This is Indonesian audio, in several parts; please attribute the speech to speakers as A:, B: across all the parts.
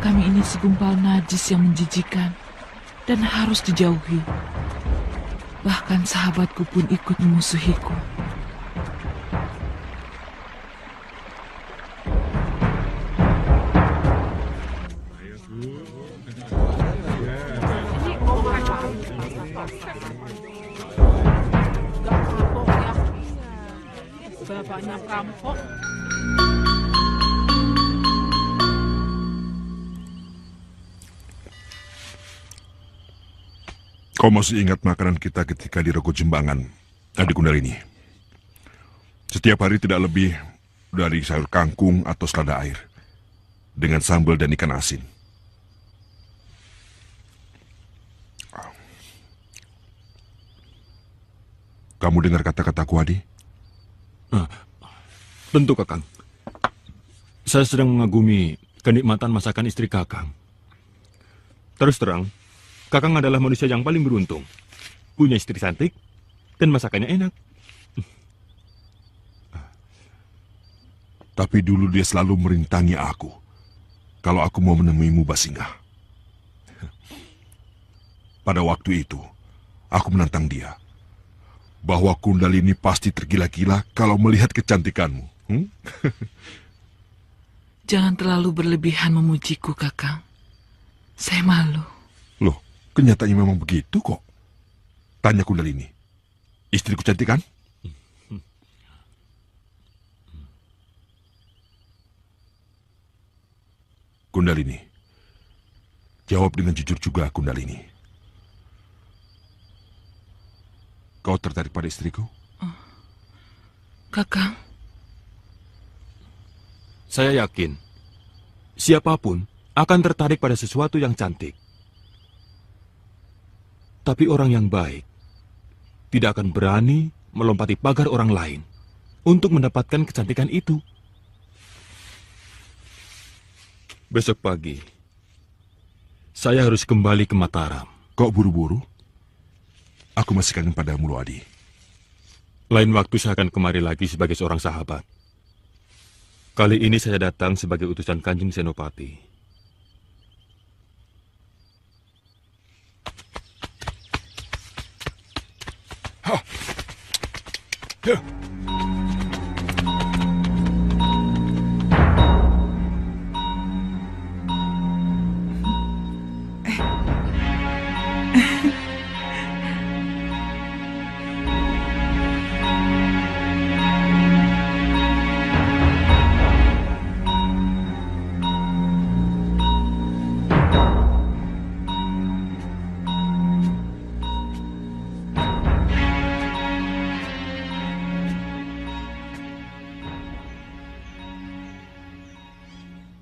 A: kami ini segumpal najis yang menjijikan dan harus dijauhi. Bahkan sahabatku pun ikut memusuhiku.
B: Bapaknya perampok.
C: Kau masih ingat makanan kita ketika di Rogo Jembangan, adik Kundalini? Setiap hari tidak lebih dari sayur kangkung atau selada air, dengan sambal dan ikan asin. Kamu dengar kata-kataku, Adi?
D: Tentu, Kakang. Saya sedang mengagumi kenikmatan masakan istri Kakang. Terus terang, Kakang adalah manusia yang paling beruntung. Punya istri cantik dan masakannya enak.
C: Tapi dulu dia selalu merintangi aku kalau aku mau menemuimu, Basingah. Pada waktu itu, aku menantang dia bahwa Kundalini pasti tergila-gila kalau melihat kecantikanmu.
A: Jangan terlalu berlebihan memujiku, Kakang. Saya malu.
C: Loh, kenyataannya memang begitu kok. Tanya Kundalini. Istriku cantik kan? Kundalini. Jawab dengan jujur juga, Kundalini. Kau tertarik pada istriku?
A: Kakang,
D: Saya yakin, siapapun akan tertarik pada sesuatu yang cantik. Tapi orang yang baik tidak akan berani melompati pagar orang lain untuk mendapatkan kecantikan itu. Besok pagi, saya harus kembali ke Mataram.
C: Kok buru-buru? Aku masih kangen padamu, loh, Adi.
D: Lain waktu saya akan kemari lagi sebagai seorang sahabat. Kali ini saya datang sebagai utusan Kanjeng Senopati.
C: Hah. Ya.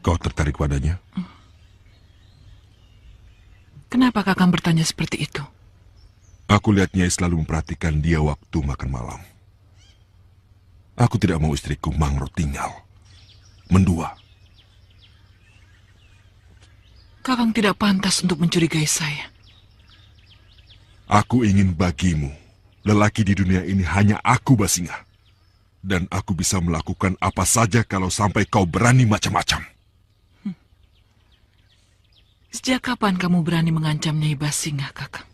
C: Kau tertarik padanya?
A: kenapa Kakang bertanya seperti itu?
C: Aku lihat Nyai selalu memperhatikan dia waktu makan malam. Aku tidak mau istriku mangro tinggal. Mendua.
A: Kakang tidak pantas untuk mencurigai saya.
C: Aku ingin bagimu, lelaki di dunia ini hanya aku, Basingah. Dan aku bisa melakukan apa saja kalau sampai kau berani macam-macam.
A: Sejak kapan kamu berani mengancam Nyai Basingah, Kakang?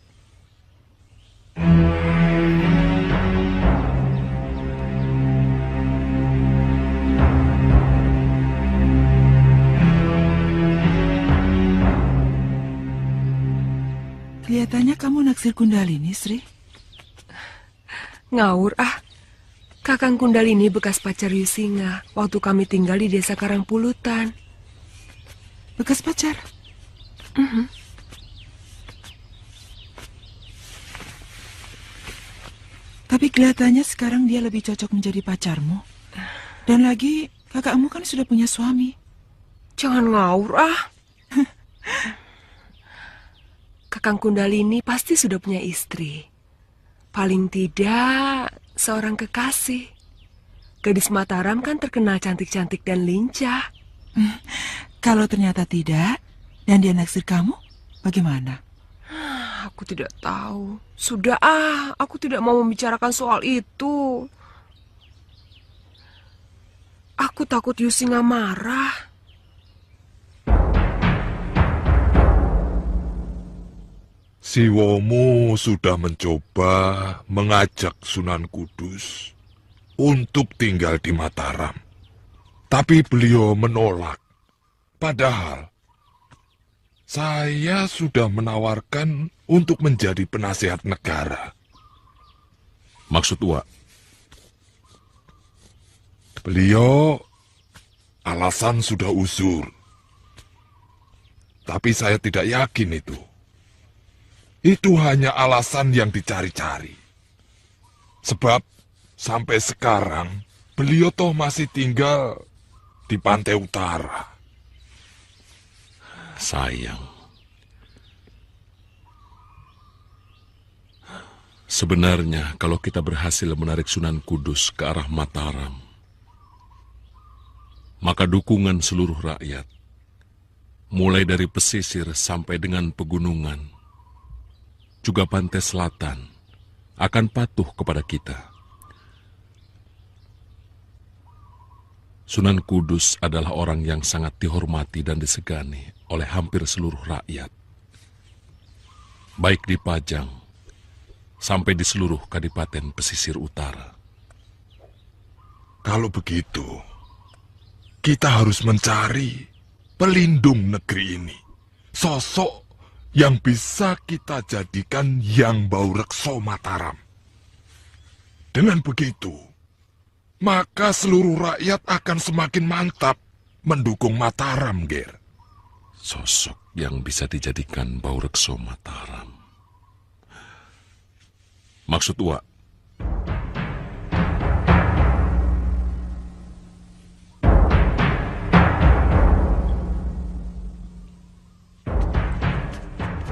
E: Kelihatannya kamu naksir Kundalini, Sri.
F: Ngawur ah. Kakang Kundalini bekas pacar Yusinga waktu kami tinggal di desa Karangpulutan.
E: Bekas pacar? Tapi kelihatannya sekarang dia lebih cocok menjadi pacarmu. Dan lagi kakakmu kan sudah punya suami.
F: Jangan ngawur ah. Kakang Kundalini pasti sudah punya istri. Paling tidak seorang kekasih. Gadis Mataram kan terkenal cantik-cantik dan lincah.
E: Kalau ternyata tidak, dan dia naksir kamu, bagaimana?
F: Aku tidak tahu. Sudah ah, aku tidak mau membicarakan soal itu. Aku takut Yusinga marah.
G: Siwomu sudah mencoba mengajak Sunan Kudus untuk tinggal di Mataram. Tapi beliau menolak. Padahal saya sudah menawarkan untuk menjadi penasihat negara.
C: Maksud Uak?
G: Beliau alasan sudah usur. Tapi saya tidak yakin itu. Itu hanya alasan yang dicari-cari. Sebab sampai sekarang beliau toh masih tinggal di pantai utara.
C: Sayang. Sebenarnya kalau kita berhasil menarik Sunan Kudus ke arah Mataram, maka dukungan seluruh rakyat, mulai dari pesisir sampai dengan pegunungan, juga pantai selatan, akan patuh kepada kita. Sunan Kudus adalah orang yang sangat dihormati dan disegani oleh hampir seluruh rakyat, baik di Pajang sampai di seluruh kadipaten pesisir utara.
G: Kalau begitu, kita harus mencari pelindung negeri ini. Sosok yang bisa kita jadikan Yang Bau Rekso Mataram. Dengan begitu, maka seluruh rakyat akan semakin mantap mendukung Mataram, Ger.
C: Sosok yang bisa dijadikan Bau Rekso Mataram. Maksud Uak?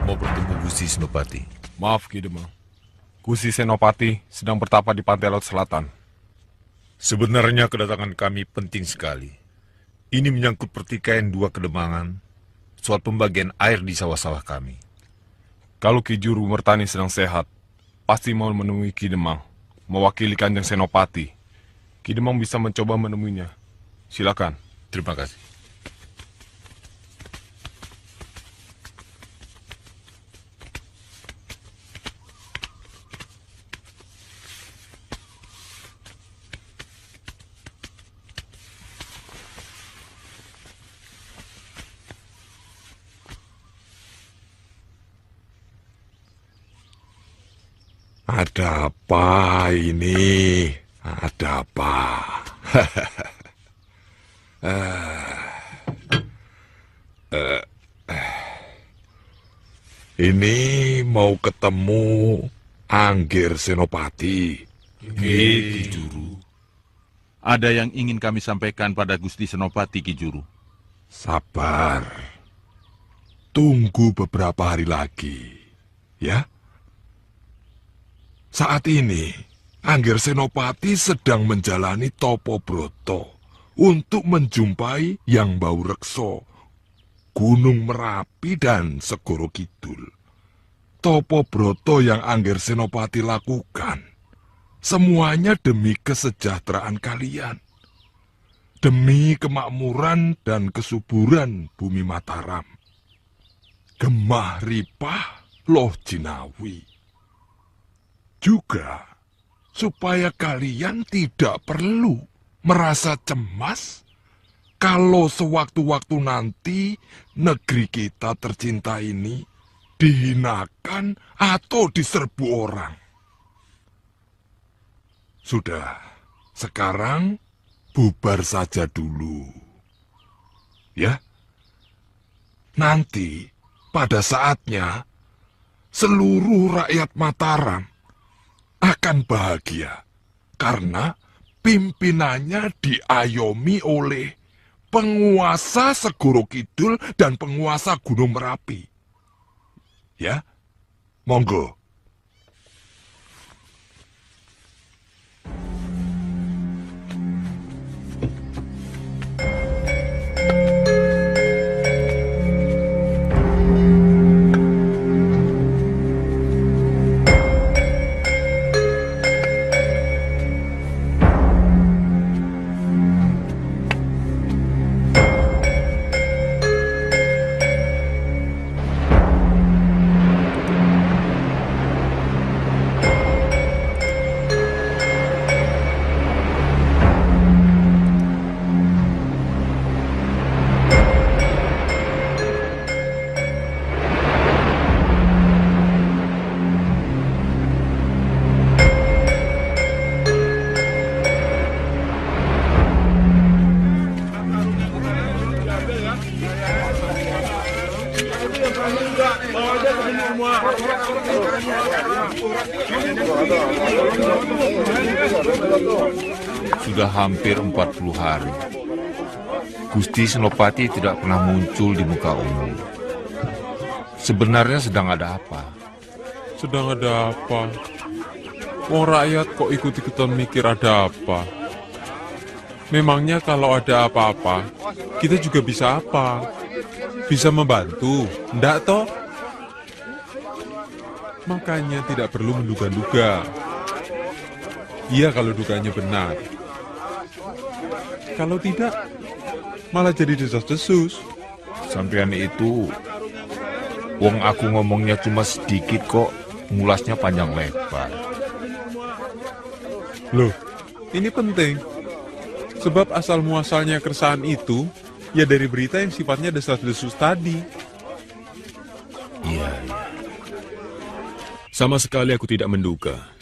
H: Mau bertemu Gusti Senopati.
I: Maaf, Ki Demang. Gusti Senopati sedang bertapa di pantai laut selatan.
H: Sebenarnya kedatangan kami penting sekali. Ini menyangkut pertikaian dua kedemangan soal pembagian air di sawah-sawah kami.
I: Kalau Ki Juru Mertani sedang sehat, pasti mau menemui Ki Demang, mewakili Kanjeng Senopati. Ki Demang bisa mencoba menemuinya. Silakan.
H: Terima kasih.
G: Ada apa ini? Ada apa? Ini mau ketemu Angger Senopati.
J: Ki Juru. Ada yang ingin kami sampaikan pada Gusti Senopati, Ki Juru.
G: Sabar. Tunggu beberapa hari lagi, ya. Saat ini, Angger Senopati sedang menjalani Topo Broto untuk menjumpai Yang Bau Rekso, Gunung Merapi, dan Segoro Kidul. Topo Broto yang Angger Senopati lakukan, semuanya demi kesejahteraan kalian, demi kemakmuran dan kesuburan bumi Mataram. Gemah Ripah Loh Jinawi. Juga supaya kalian tidak perlu merasa cemas kalau sewaktu-waktu nanti negeri kita tercinta ini dihinakan atau diserbu orang. Sudah, sekarang bubar saja dulu. Ya, nanti pada saatnya seluruh rakyat Mataram akan bahagia karena pimpinannya diayomi oleh penguasa Segoro Kidul dan penguasa Gunung Merapi. Ya, monggo.
H: Sudah hampir 40 hari. Gusti Senopati tidak pernah muncul di muka umum. Sebenarnya sedang ada apa?
I: Sedang ada apa? Wong rakyat kok ikut-ikutan mikir ada apa? Memangnya kalau ada apa-apa, kita juga bisa apa? Bisa membantu, ndak toh? Makanya tidak perlu menduga-duga. Iya kalau duganya benar. Kalau tidak, malah jadi desas-desus.
H: Sampean itu, wong aku ngomongnya cuma sedikit kok, ngulasnya panjang lebar.
I: Loh, ini penting. Sebab asal muasalnya keresahan itu, ya dari berita yang sifatnya desas-desus tadi.
H: Iya.
D: Sama sekali aku tidak menduga